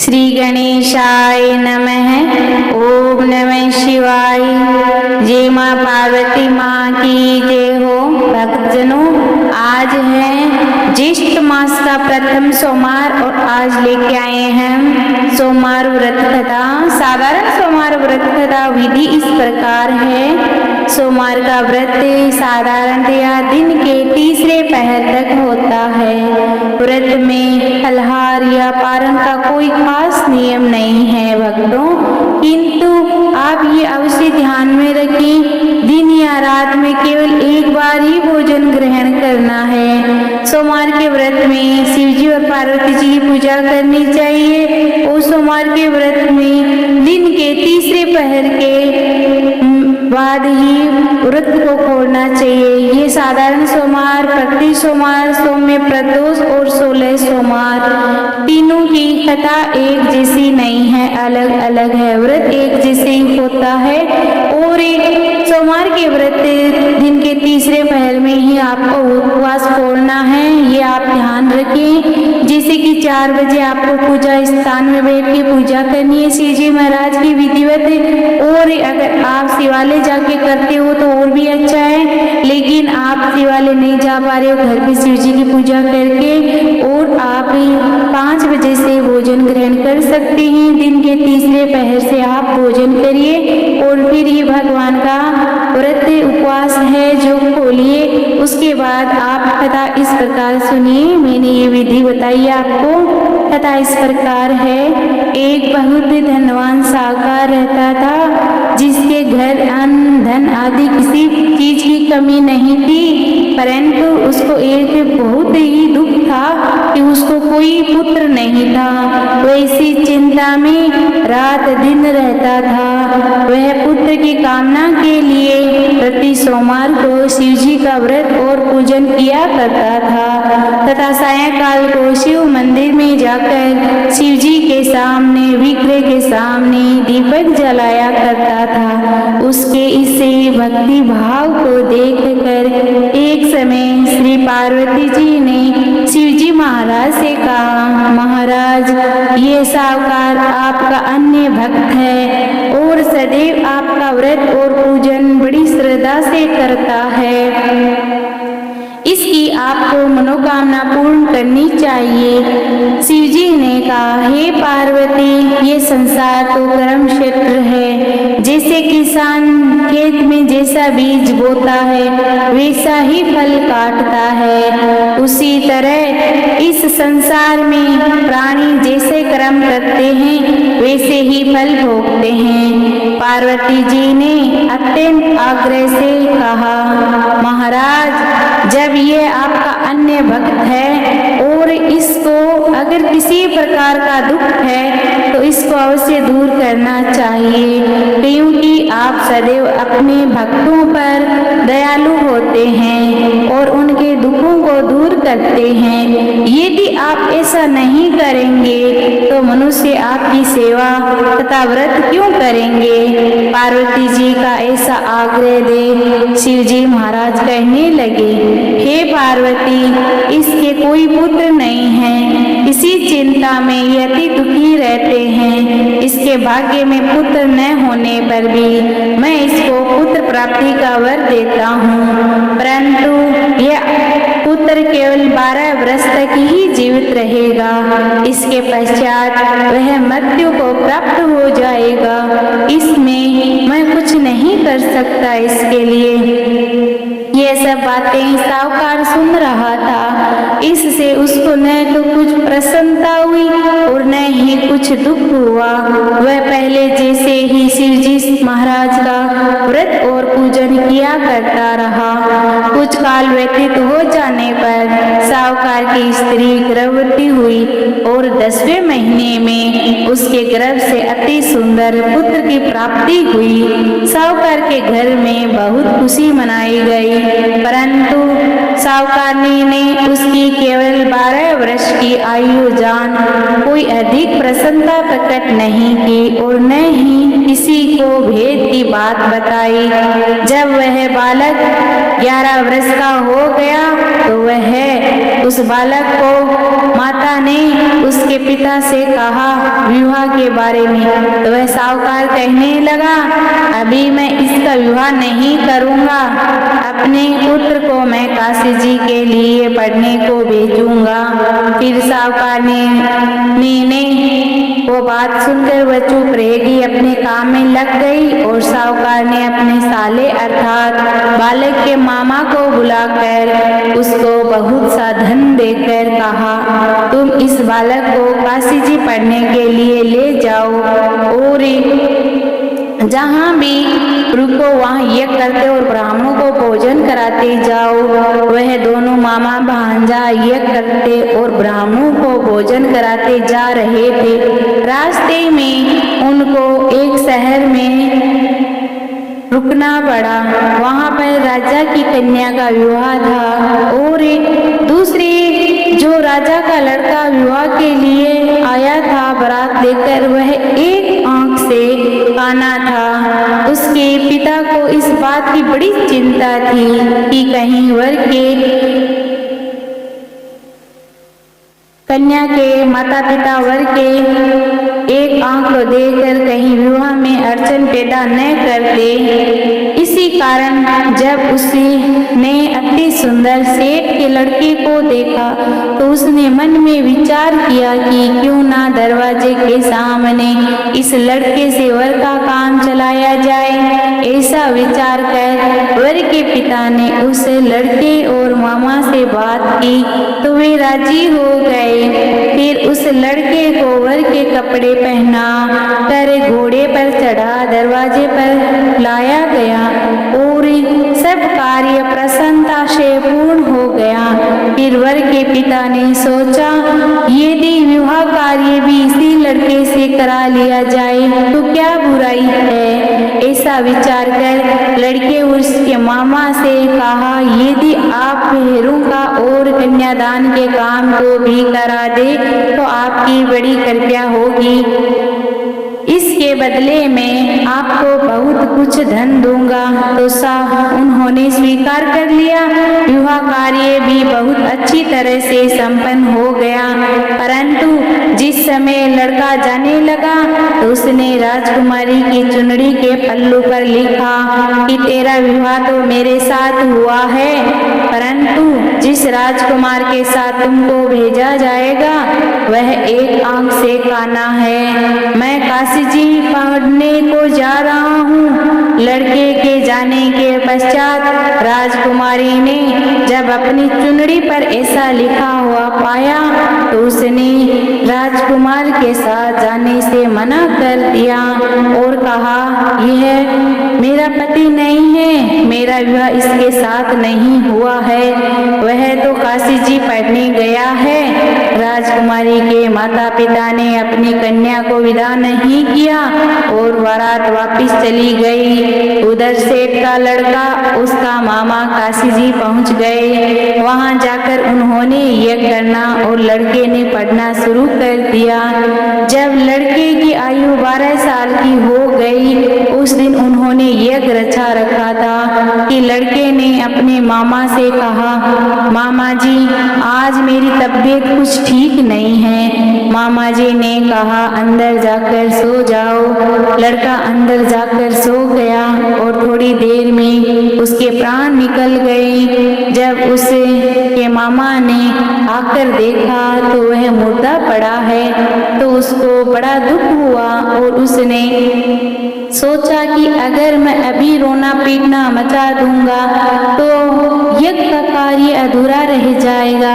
श्री गणेशाय नमः। ओम नमः शिवाय। जय माँ पार्वती माँ की जय हो। भक्तजनों, आज है ज्येष्ठ मास का प्रथम सोमवार और आज लेके आए हैं सोमवार व्रत कथा। साधारण सोमवार व्रत कथा विधि इस प्रकार है। सोमवार का व्रत साधारणतया दिन के तीसरे पहर तक होता है। व्रत में फलाहार या पारण का कोई खास नियम नहीं है भक्तों, किंतु आप ये अवश्य ध्यान में रखें, दिन या रात में केवल एक बार ही भोजन ग्रहण करना है। सोमवार के व्रत में शिव जी और पार्वती जी की पूजा करनी चाहिए और सोमवार के व्रत में दिन के तीसरे पहर के बाद ही व्रत को खोलना चाहिए। ये साधारण सोमवार, प्रति सोमवार, सौम्य प्रदोष और 16 सोमवार, तीनों की कथा एक जैसी नहीं है, अलग अलग है। व्रत एक जैसे ही होता है और एक सोमवार के व्रत दिन के तीसरे पहर में ही आपको उपवास खोलना है, ये आप ध्यान रखें। जैसे कि 4 बजे आपको पूजा स्थान में बैठ के पूजा करनी है शिव जी महाराज की विधिवत, और अगर आप शिवालय जाके करते हो तो और भी अच्छा है, लेकिन आप शिवालय नहीं जा पा रहे हो, घर पे शिव जी की पूजा करके और आप 5 बजे से भोजन ग्रहण कर सकते हैं। दिन के तीसरे पहर से आप भोजन करिए और फिर ही भगवान का व्रत उपवास है जो खोलिए। उसके बाद आप कथा इस प्रकार सुनिए। मैंने ये विधि बताई आपको। कथा इस प्रकार है। एक बहुत धनवान साहूकार रहता था, जिसके घर अन्न धन आदि किसी चीज की कमी नहीं थी, परंतु उसको एक बहुत ही दुख था कि उसको कोई पुत्र नहीं था। वह इसी चिंता में रात दिन रहता था। वह पुत्र की कामना के लिए प्रति सोमवार को शिव जी का व्रत और पूजन किया करता था तथा सायंकाल को शिव मंदिर में जाकर शिव जी के सामने विग्रह के सामने दीपक जलाया करता था। उसके इसे भक्ति भाव को देखकर एक समय श्री पार्वती जी ने शिव जी महाराज से कहा, महाराज, ये साहूकार आपका अन्य भक्त है और सदैव आपका व्रत और पूजन बड़ी श्रद्धा से करता है, इसकी आपको मनोकामना पूर्ण करनी चाहिए। शिव जी ने कहा, हे पार्वती, ये संसार तो कर्म क्षेत्र है। जैसे किसान खेत में जैसा बीज बोता है वैसा ही फल काटता है, उसी तरह इस संसार में प्राणी जैसे कर्म करते हैं वैसे ही फल भोगते हैं। पार्वती जी ने अत्यंत आग्रह से कहा, महाराज, जब ये आपका अन्य भक्त है और इसको अगर किसी प्रकार का दुख है तो इसको अवश्य दूर करना चाहिए, क्योंकि आप सदैव अपने भक्तों पर दयालु होते हैं और उनके दुखों को दूर करते हैं। यदि आप ऐसा नहीं करेंगे तो मनुष्य आपकी सेवा तथा व्रत क्यों करेंगे। पार्वती जी का ऐसा आग्रह दे शिव जी महाराज कहने लगे, हे पार्वती, इसके कोई पुत्र नहीं है, इसी चिंता में ये अति दुखी रहते हैं। इसके भाग्य में पुत्र न होने पर भी मैं इसको पुत्र प्राप्ति का वर देता हूँ, परंतु यह पुत्र केवल 12 वर्ष तक ही जीवित रहेगा। इसके पश्चात वह मृत्यु को प्राप्त हो जाएगा। इसमें मैं कुछ नहीं कर सकता इसके लिए। ये सब बातें साहूकार सुन रहा था। इससे उसको न तो कुछ प्रसन्नता हुई और न ही कुछ दुख हुआ। वह पहले जैसे ही शिव जी महाराज का व्रत और पूजन किया करता रहा। कुछ काल व्यतीत हो जाने पर साहूकार की स्त्री गर्भवती हुई और 10वें महीने में उसके गर्भ से अति सुंदर पुत्र की प्राप्ति हुई। साहूकार के घर में बहुत खुशी मनाई गई, परंतु साहूकारनी ने उसकी केवल 12 वर्ष की आयु जान कोई अधिक प्रसन्नता प्रकट नहीं की और न ही किसी को भेद की बात बताई। जब वह बालक 11 वर्ष का हो गया तो वह उस बालक को माता ने उसके पिता से कहा विवाह के बारे में, तो वह साहूकार कहने लगा अभी मैं इसका विवाह नहीं करूँगा, अपने पुत्र को मैं काशी जी के लिए पढ़ने को भेजूंगा। फिर साहूकार ने वो बात सुनकर वह चुप रहेगी, अपने काम में लग गई और साहूकार ने अपने साले अर्थात बालक के मामा को बुलाकर उसको बहुत सा धन देकर कहा तुम इस बालक को काशी जी पढ़ने के लिए ले जाओ और जहाँ भी रुको वहाँ यज्ञ करते और ब्राह्मणों को भोजन कराते जाओ। वह दोनों मामा भांजा यज्ञ करते और ब्राह्मणों को भोजन कराते जा रहे थे। रास्ते में उनको एक शहर में रुकना पड़ा। वहाँ पर राजा की कन्या का विवाह था और दूसरी जो राजा का लड़का विवाह के लिए आया था बारात लेकर, वह एक आंख से काना था। उसके पिता को इस बात की बड़ी चिंता थी कि कहीं वर के कन्या के माता पिता वर के एक आंख को देकर कहीं विवाह में अड़चन पैदा न कर दे। इसी कारण जब उसने अति सुंदर सेठ के लड़के को देखा तो उसने मन में विचार किया कि क्यों ना दरवाजे के सामने इस लड़के से वर का काम चलाया जाए। ऐसा विचार कर वर के पिता ने उस लड़के और मामा से बात की तो वे राजी हो गए। फिर उस लड़के को वर के कपड़े पहना कर घोड़े पर चढ़ा दरवाजे पर लाया गया और सब कार्य प्रसन्नता से पूर्ण हो गया। फिर वर के पिता ने सोचा यदि विवाह कार्य भी इसी लड़के से करा लिया जाए तो क्या बुराई है। ऐसा विचार कर लड़के उसके मामा से कहा यदि आप हेरों का और कन्यादान के काम को भी करा दे तो आपकी बड़ी कृपा होगी। इसके बदले में आपको बहुत कुछ धन दूंगा। तो उन्होंने स्वीकार कर लिया। विवाह कार्य भी बहुत अच्छी तरह से संपन्न हो गया। परंतु जिस समय लड़का जाने लगा तो उसने राजकुमारी की चुनरी के पल्लू पर लिखा कि तेरा विवाह तो मेरे साथ हुआ है, परंतु जिस राजकुमार के साथ तुमको भेजा जाएगा वह एक आंख से काना है। मैं काशी जी पढ़ने को जा रहा हूँ। लड़के के जाने के पश्चात राजकुमारी ने जब अपनी चुनरी पर ऐसा लिखा हुआ पाया तो उसने राजकुमार के साथ जाने से मना कर दिया और कहा यह मेरा पति नहीं है, मेरा विवाह इसके साथ नहीं हुआ है, वह तो काशी जी पढ़ने गया है। राजकुमारी के माता पिता ने अपनी कन्या को विदा नहीं किया और बारात वापिस चली गई। उधर सेठ का लड़का उसका मामा काशी जी पहुंच गए। वहां जाकर उन्होंने यज्ञ करना और लड़के ने पढ़ना शुरू कर दिया। जब लड़के की आयु 12 साल की हो गई उस दिन उन्होंने यज्ञ रचा रखा था कि लड़के ने अपने मामा से कहा मामा जी आज मेरी तबीयत कुछ ठीक नहीं है। मामा जी ने कहा अंदर जाकर सो जाओ। लड़का अंदर जाकर सो गया और थोड़ी देर में उसके प्राण निकल गए। जब उसके मामा ने आकर देखा तो वह मुर्दा पड़ा है तो उसको बड़ा दुख हुआ और उसने सोचा कि अगर मैं अभी रोना पीटना मचा दूंगा तो यज्ञ का कार्य अधूरा रह जाएगा।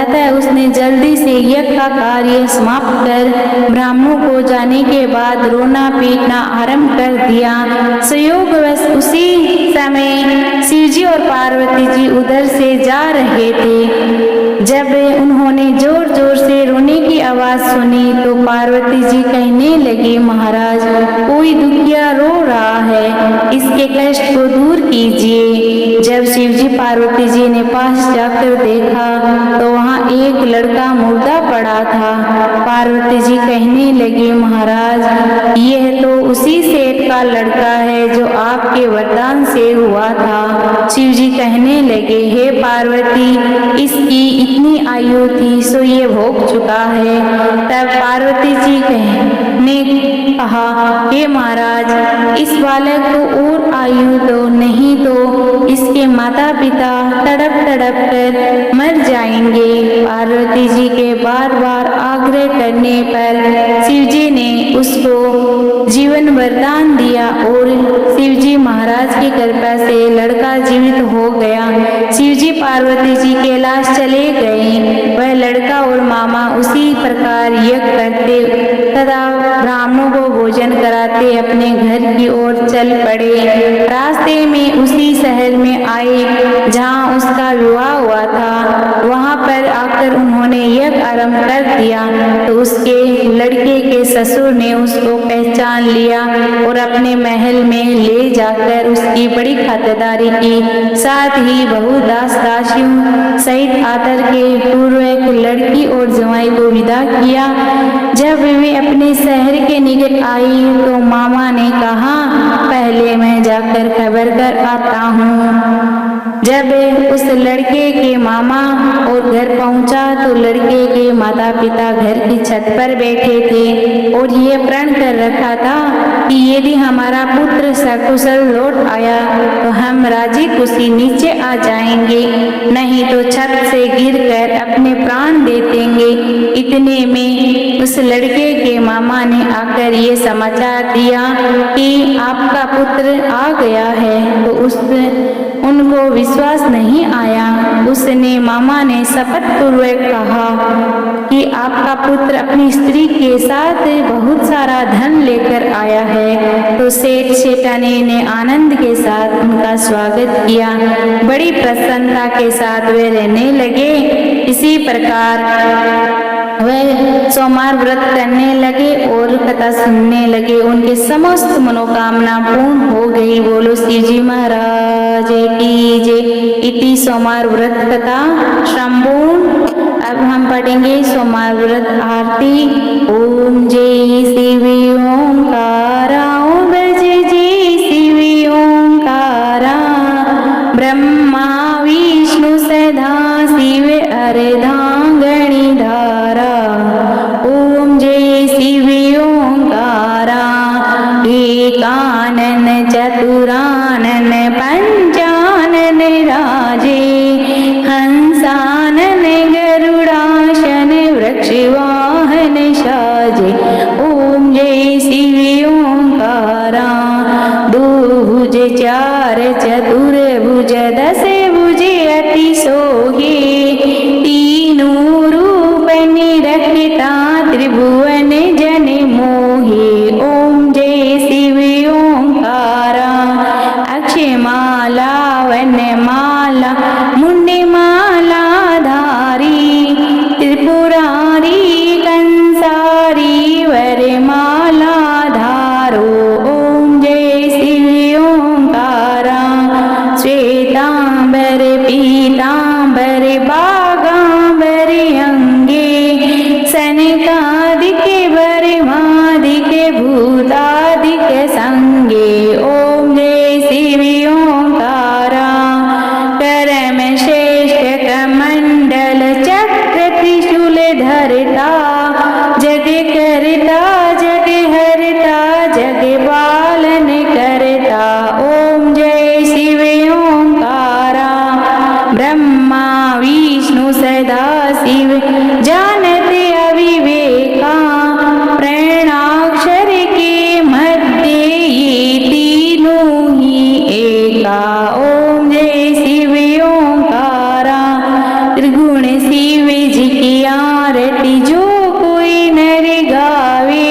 अतः उसने जल्दी से यज्ञ का कार्य समाप्त कर ब्राह्मणों को जाने के बाद रोना पीटना आरंभ कर दिया। संयोगवश उसी समय शिवजी और पार्वती जी उधर से जा रहे थे। जब उन्होंने जोर जोर से रोने की आवाज सुनी तो पार्वती जी कहने लगी, महाराज कोई दुखिया रो रहा है, इसके कष्ट को दूर कीजिए। जब शिव जी पार्वती जी ने पास जाकर देखा तो वहाँ एक लड़का मुर्दा पड़ा था। पार्वती जी कहने लगी, महाराज यह तो उसी सेठ का लड़का है जो आपके वरदान से हुआ था। शिव जी कहने लगे, हे पार्वती इसकी इतनी आयु थी सो ये भोग चुका है। तब पार्वती जी ने कहा, हे महाराज इस बालक को और आयु दो, नहीं तो इसके माता पिता तड़प तड़प कर मर जाएंगे। पार्वती जी के बार बार आग्रह करने पर शिव जी ने उसको जीवन वरदान दिया और शिव जी महाराज की कृपा से लड़का जीवित हो गया। शिव जी पार्वती जी कैलाश चले गए। वह लड़का और मामा उसी प्रकार यज्ञ करते तथा ब्राह्मणों को भोजन कराते अपने घर की ओर चल पड़े। रास्ते में उसी शहर में आए जहाँ उसका विवाह हुआ था। वहाँ पर आकर उन्होंने यज्ञ आरंभ कर दिया तो उसके लड़के के ससुर ने उसको पहचान लिया और अपने महल में ले जाकर उसकी बड़ी खातिरदारी की। साथ ही बहु दास दासियों सहित आदर के पूर्वक लड़की और जवाई को विदा किया। जब वे अपने शहर के निकट आई तो मामा ने कहा, पहले मैं जाकर खबर कर आता हूँ। जब उस लड़के के मामा और घर पहुंचा तो लड़के के माता पिता घर की छत पर बैठे थे और ये प्रण कर रखा था कि यदि हमारा पुत्र सकुशल लौट आया तो हम राजी खुशी नीचे आ जाएंगे, नहीं तो छत से गिरकर अपने प्राण दे देंगे। इतने में उस लड़के के मामा ने आकर ये समाचार दिया कि आपका पुत्र आ गया है। तो उनको विश्वास नहीं आया। उसने मामा ने शपथ पूर्वक कहा कि आपका पुत्र अपनी स्त्री के साथ बहुत सारा धन लेकर आया है। तो सेठ सेठानी ने आनंद के साथ उनका स्वागत किया। बड़ी प्रसन्नता के साथ वे रहने लगे। इसी प्रकार वह सोमवार व्रत करने लगे और कथा सुनने लगे। उनके समस्त मनोकामना पूर्ण हो गई। बोलो शिव जी महाराज की जय। इति सोमवार व्रत कथा संपूर्ण। अब हम पढ़ेंगे सोमवार व्रत आरती। ओम जय शिव ओंकारा, ओम जय शिव ओंकारा, ब्रह्मा विष्णु सदा शिव अर्धांगनी धारा। ओम जय शिव ओंकारा, एकानन चतुरानन पंचानन राजे, हंसानन गरुड़ासन वृक्षवाहन साजे। ओम जय शिव ओंकारा, दुभुज चार चतुर्भुज दस भुज अति सोहे, तीनों रूप निरखता त्रिभुवन जन मोहे। ओम जय शिव ओंकारा, अक्षय माला वन माला मुंड माला धारी, त्रिपुरारी कंसारी वर माला धारो। ओम जय शिव ओंकारा, श्वेतांबर पीतांबर बागांबर अंगे, सनकादिक बर्मादिक भूतादिक संगे। ओम जय शिव ओंकारा, करम श्रेष्ठ कमंडल चक्र त्रिशूल धरता, जग करता जग हरता जग पालन करता। ओम जय शिव ओंकारा, ब्रह्मा विष्णु सदा शिव जानते अविवेका, प्रणाक्षर के मध्य ये तीनों ही एका। ओम जय शिव ओंकारा, त्रिगुण शिव जी की आरती जो कोई नर गावे,